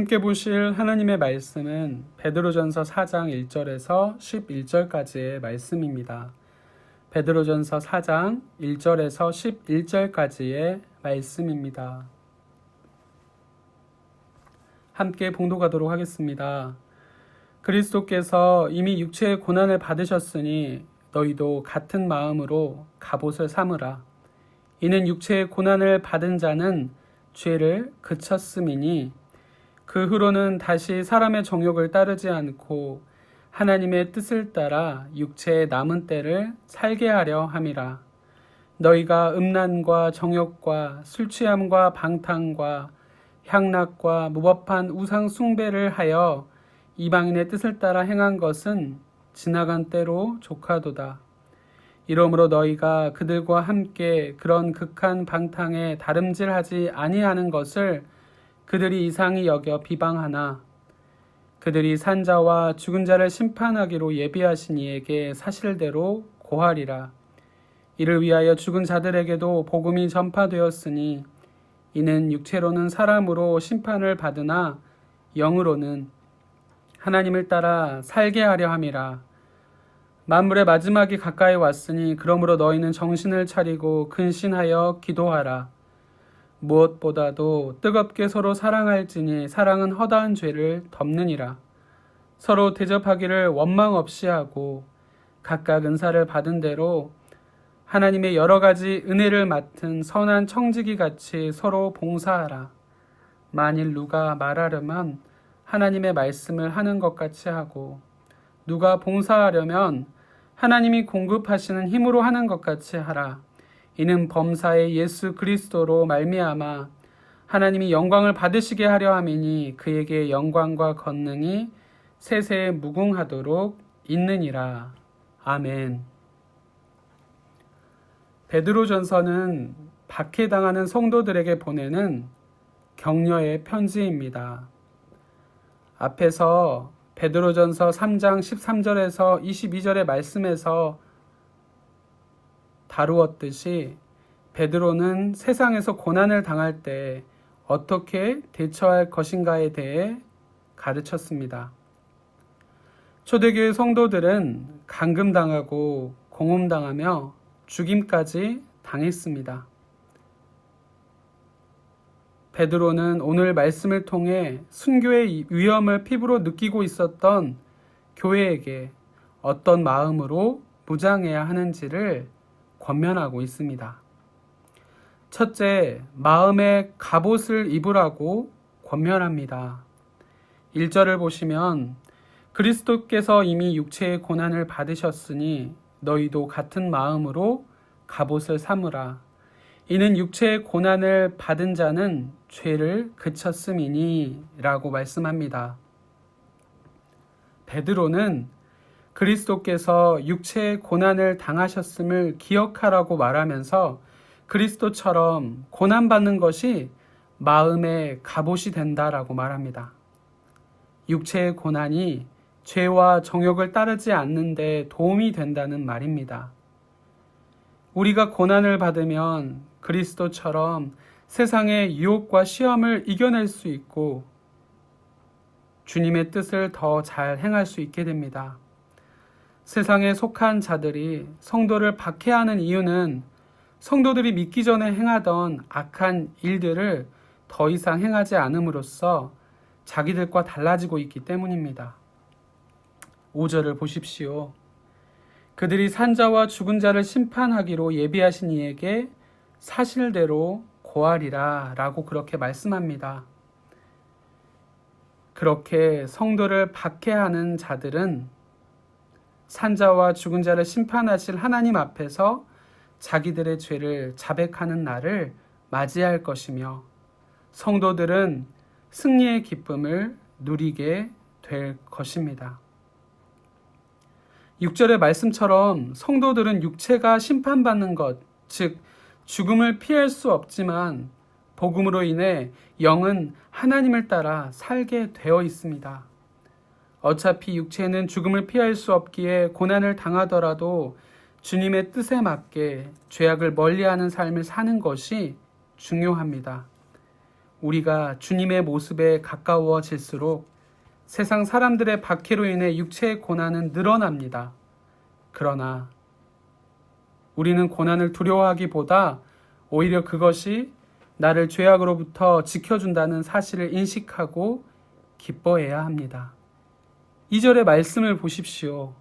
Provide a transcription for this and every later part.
함께 보실 하나님의 말씀은 베드로전서 4장 1절에서 11절까지의 말씀입니다. 베드로전서 4장 1절에서 11절까지의 말씀입니다. 함께 봉독하도록 하겠습니다. 그리스도께서 이미 육체의 고난을 받으셨으니 너희도 같은 마음으로 갑옷을 삼으라. 이는 육체의 고난을 받은 자는 죄를 그쳤음이니 그 후로는 다시 사람의 정욕을 따르지 않고 하나님의 뜻을 따라 육체의 남은 때를 살게 하려 함이라. 너희가 음란과 정욕과 술 취함과 방탕과 향락과 무법한 우상 숭배를 하여 이방인의 뜻을 따라 행한 것은 지나간 때로 족하도다. 이러므로 너희가 그들과 함께 그런 극한 방탕에 다름질하지 아니하는 것을 그들이 이상히 여겨 비방하나 그들이 산 자와 죽은 자를 심판하기로 예비하신 이에게 사실대로 고하리라. 이를 위하여 죽은 자들에게도 복음이 전파되었으니 이는 육체로는 사람으로 심판을 받으나 영으로는 하나님을 따라 살게 하려 함이라. 만물의 마지막이 가까이 왔으니 그러므로 너희는 정신을 차리고 근신하여 기도하라. 무엇보다도 뜨겁게 서로 사랑할지니 사랑은 허다한 죄를 덮느니라. 서로 대접하기를 원망 없이 하고 각각 은사를 받은 대로 하나님의 여러 가지 은혜를 맡은 선한 청지기 같이 서로 봉사하라. 만일 누가 말하려면 하나님의 말씀을 하는 것 같이 하고 누가 봉사하려면 하나님이 공급하시는 힘으로 하는 것 같이 하라. 이는 범사의 예수 그리스도로 말미암아 하나님이 영광을 받으시게 하려 함이니 그에게 영광과 권능이 세세에 무궁하도록 있느니라. 아멘. 베드로전서는 박해당하는 성도들에게 보내는 격려의 편지입니다. 앞에서 베드로전서 3장 13절에서 22절의 말씀에서 다루었듯이 베드로는 세상에서 고난을 당할 때 어떻게 대처할 것인가에 대해 가르쳤습니다. 초대교회 성도들은 감금당하고 공움당하며 죽임까지 당했습니다. 베드로는 오늘 말씀을 통해 순교의 위험을 피부로 느끼고 있었던 교회에게 어떤 마음으로 무장해야 하는지를 권면하고 있습니다. 첫째, 마음의 갑옷을 입으라고 권면합니다. 1절을 보시면 그리스도께서 이미 육체의 고난을 받으셨으니 너희도 같은 마음으로 갑옷을 삼으라. 이는 육체의 고난을 받은 자는 죄를 그쳤음이니 라고 말씀합니다. 베드로는 그리스도께서 육체의 고난을 당하셨음을 기억하라고 말하면서 그리스도처럼 고난받는 것이 마음의 갑옷이 된다라고 말합니다. 육체의 고난이 죄와 정욕을 따르지 않는 데 도움이 된다는 말입니다. 우리가 고난을 받으면 그리스도처럼 세상의 유혹과 시험을 이겨낼 수 있고 주님의 뜻을 더 잘 행할 수 있게 됩니다. 세상에 속한 자들이 성도를 박해하는 이유는 성도들이 믿기 전에 행하던 악한 일들을 더 이상 행하지 않음으로써 자기들과 달라지고 있기 때문입니다. 5절을 보십시오. 그들이 산 자와 죽은 자를 심판하기로 예비하신 이에게 사실대로 고하리라 라고 그렇게 말씀합니다. 그렇게 성도를 박해하는 자들은 산자와 죽은 자를 심판하실 하나님 앞에서 자기들의 죄를 자백하는 날을 맞이할 것이며 성도들은 승리의 기쁨을 누리게 될 것입니다. 6절의 말씀처럼 성도들은 육체가 심판받는 것, 즉 죽음을 피할 수 없지만 복음으로 인해 영은 하나님을 따라 살게 되어 있습니다. 어차피 육체는 죽음을 피할 수 없기에 고난을 당하더라도 주님의 뜻에 맞게 죄악을 멀리하는 삶을 사는 것이 중요합니다. 우리가 주님의 모습에 가까워질수록 세상 사람들의 박해로 인해 육체의 고난은 늘어납니다. 그러나 우리는 고난을 두려워하기보다 오히려 그것이 나를 죄악으로부터 지켜준다는 사실을 인식하고 기뻐해야 합니다. 2절의 말씀을 보십시오.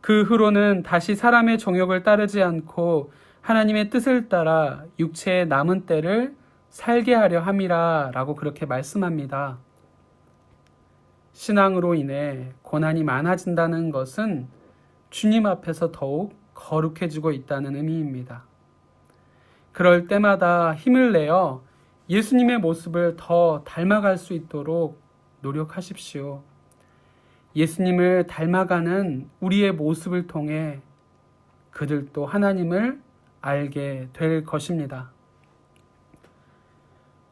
그 후로는 다시 사람의 정욕을 따르지 않고 하나님의 뜻을 따라 육체의 남은 때를 살게 하려 함이라 라고 그렇게 말씀합니다. 신앙으로 인해 고난이 많아진다는 것은 주님 앞에서 더욱 거룩해지고 있다는 의미입니다. 그럴 때마다 힘을 내어 예수님의 모습을 더 닮아갈 수 있도록 노력하십시오. 예수님을 닮아가는 우리의 모습을 통해 그들도 하나님을 알게 될 것입니다.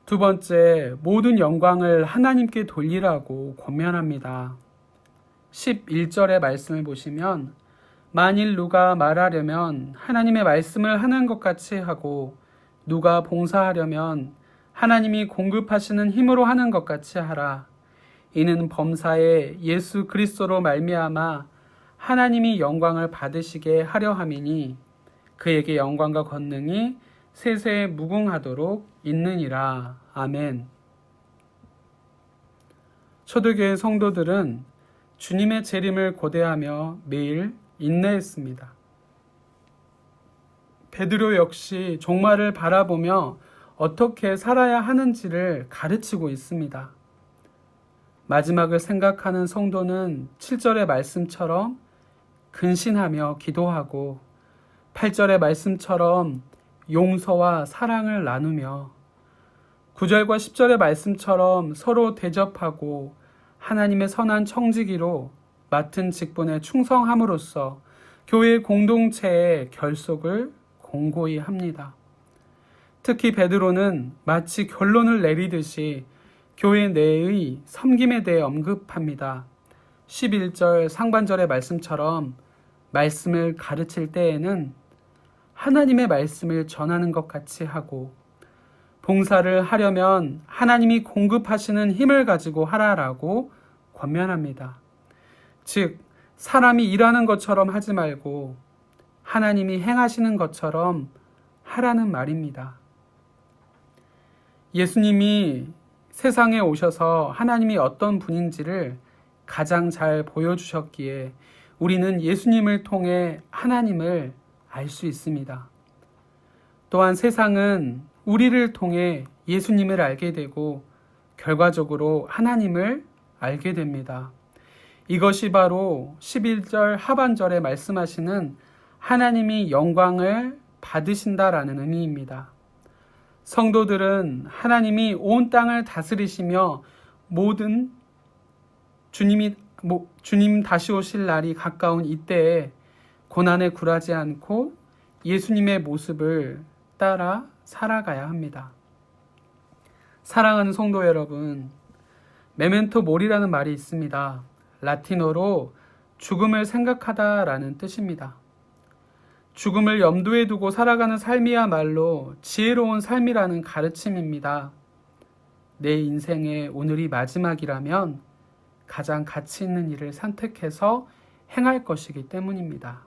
두 번째, 모든 영광을 하나님께 돌리라고 권면합니다. 11절의 말씀을 보시면 만일 누가 말하려면 하나님의 말씀을 하는 것 같이 하고 누가 봉사하려면 하나님이 공급하시는 힘으로 하는 것 같이 하라. 이는 범사에 예수 그리스도로 말미암아 하나님이 영광을 받으시게 하려 함이니 그에게 영광과 권능이 세세에 무궁하도록 있느니라. 아멘. 초대교회 성도들은 주님의 재림을 고대하며 매일 인내했습니다. 베드로 역시 종말을 바라보며 어떻게 살아야 하는지를 가르치고 있습니다. 마지막을 생각하는 성도는 7절의 말씀처럼 근신하며 기도하고 8절의 말씀처럼 용서와 사랑을 나누며 9절과 10절의 말씀처럼 서로 대접하고 하나님의 선한 청지기로 맡은 직분에 충성함으로써 교회 공동체의 결속을 공고히 합니다. 특히 베드로는 마치 결론을 내리듯이 교회 내의 섬김에 대해 언급합니다. 11절 상반절의 말씀처럼 말씀을 가르칠 때에는 하나님의 말씀을 전하는 것 같이 하고 봉사를 하려면 하나님이 공급하시는 힘을 가지고 하라라고 권면합니다. 즉, 사람이 일하는 것처럼 하지 말고 하나님이 행하시는 것처럼 하라는 말입니다. 예수님이 세상에 오셔서 하나님이 어떤 분인지를 가장 잘 보여주셨기에 우리는 예수님을 통해 하나님을 알 수 있습니다. 또한 세상은 우리를 통해 예수님을 알게 되고 결과적으로 하나님을 알게 됩니다. 이것이 바로 11절 하반절에 말씀하시는 하나님이 영광을 받으신다라는 의미입니다. 성도들은 하나님이 온 땅을 다스리시며 모든 주님 다시 오실 날이 가까운 이때에 고난에 굴하지 않고 예수님의 모습을 따라 살아가야 합니다. 사랑하는 성도 여러분, 메멘토 모리라는 말이 있습니다. 라틴어로 죽음을 생각하다라는 뜻입니다. 죽음을 염두에 두고 살아가는 삶이야말로 지혜로운 삶이라는 가르침입니다. 내 인생의 오늘이 마지막이라면 가장 가치 있는 일을 선택해서 행할 것이기 때문입니다.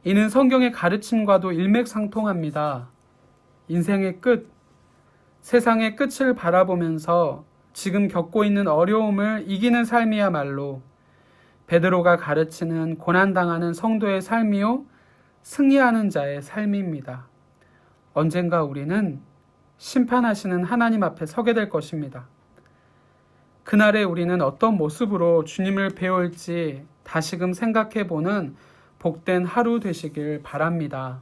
이는 성경의 가르침과도 일맥상통합니다. 인생의 끝, 세상의 끝을 바라보면서 지금 겪고 있는 어려움을 이기는 삶이야말로 베드로가 가르치는 고난당하는 성도의 삶이요 승리하는 자의 삶입니다. 언젠가 우리는 심판하시는 하나님 앞에 서게 될 것입니다. 그날에 우리는 어떤 모습으로 주님을 배울지 다시금 생각해보는 복된 하루 되시길 바랍니다.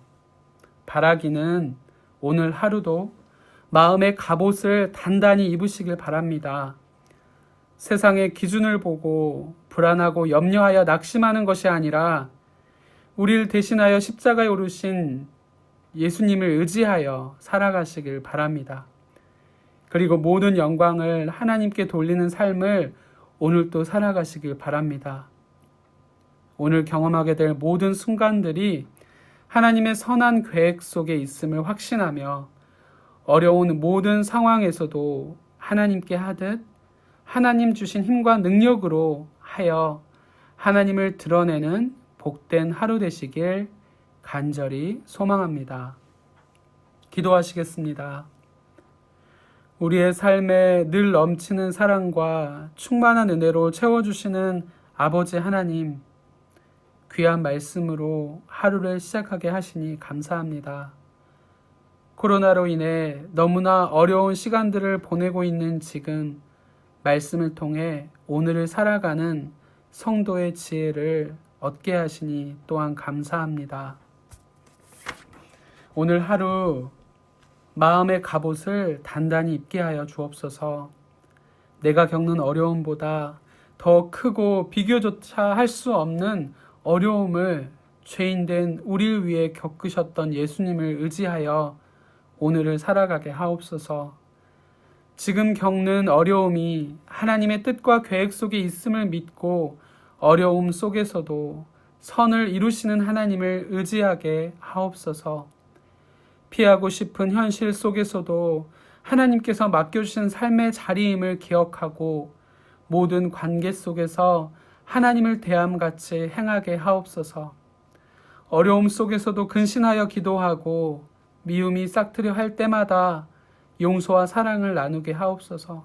바라기는 오늘 하루도 마음의 갑옷을 단단히 입으시길 바랍니다. 세상의 기준을 보고 불안하고 염려하여 낙심하는 것이 아니라 우리를 대신하여 십자가에 오르신 예수님을 의지하여 살아가시길 바랍니다. 그리고 모든 영광을 하나님께 돌리는 삶을 오늘도 살아가시길 바랍니다. 오늘 경험하게 될 모든 순간들이 하나님의 선한 계획 속에 있음을 확신하며 어려운 모든 상황에서도 하나님께 하듯 하나님 주신 힘과 능력으로 하여 하나님을 드러내는 복된 하루 되시길 간절히 소망합니다. 기도하시겠습니다. 우리의 삶에 늘 넘치는 사랑과 충만한 은혜로 채워주시는 아버지 하나님, 귀한 말씀으로 하루를 시작하게 하시니 감사합니다. 코로나로 인해 너무나 어려운 시간들을 보내고 있는 지금 말씀을 통해 오늘을 살아가는 성도의 지혜를 얻게 하시니 또한 감사합니다. 오늘 하루 마음의 갑옷을 단단히 입게 하여 주옵소서. 내가 겪는 어려움보다 더 크고 비교조차 할 수 없는 어려움을 죄인된 우리를 위해 겪으셨던 예수님을 의지하여 오늘을 살아가게 하옵소서. 지금 겪는 어려움이 하나님의 뜻과 계획 속에 있음을 믿고 어려움 속에서도 선을 이루시는 하나님을 의지하게 하옵소서. 피하고 싶은 현실 속에서도 하나님께서 맡겨주신 삶의 자리임을 기억하고 모든 관계 속에서 하나님을 대함같이 행하게 하옵소서. 어려움 속에서도 근신하여 기도하고 미움이 싹트려 할 때마다 용서와 사랑을 나누게 하옵소서.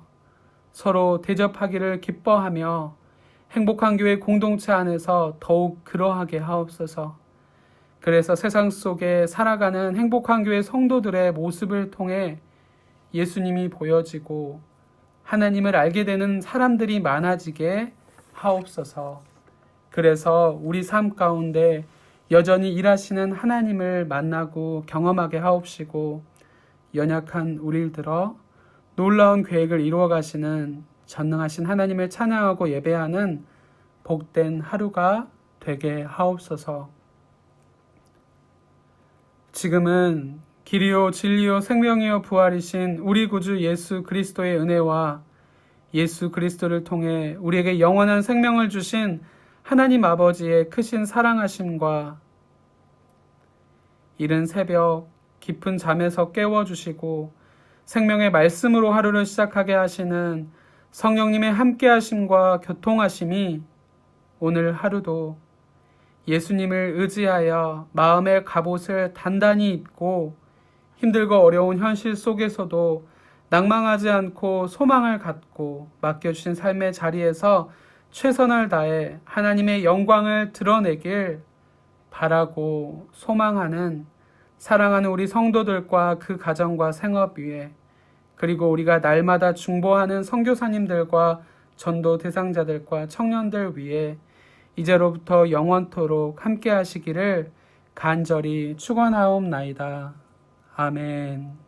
서로 대접하기를 기뻐하며 행복한 교회 공동체 안에서 더욱 그러하게 하옵소서. 그래서 세상 속에 살아가는 행복한 교회 성도들의 모습을 통해 예수님이 보여지고 하나님을 알게 되는 사람들이 많아지게 하옵소서. 그래서 우리 삶 가운데 여전히 일하시는 하나님을 만나고 경험하게 하옵시고 연약한 우리를 들어 놀라운 계획을 이루어 가시는 전능하신 하나님을 찬양하고 예배하는 복된 하루가 되게 하옵소서. 지금은 길이요 진리요 생명이요 부활이신 우리 구주 예수 그리스도의 은혜와 예수 그리스도를 통해 우리에게 영원한 생명을 주신 하나님 아버지의 크신 사랑하심과 이른 새벽 깊은 잠에서 깨워주시고 생명의 말씀으로 하루를 시작하게 하시는 성령님의 함께하심과 교통하심이 오늘 하루도 예수님을 의지하여 마음의 갑옷을 단단히 입고 힘들고 어려운 현실 속에서도 낭망하지 않고 소망을 갖고 맡겨주신 삶의 자리에서 최선을 다해 하나님의 영광을 드러내길 바라고 소망하는 사랑하는 우리 성도들과 그 가정과 생업 위에 그리고 우리가 날마다 중보하는 선교사님들과 전도 대상자들과 청년들 위에 이제로부터 영원토록 함께 하시기를 간절히 축원하옵나이다. 아멘.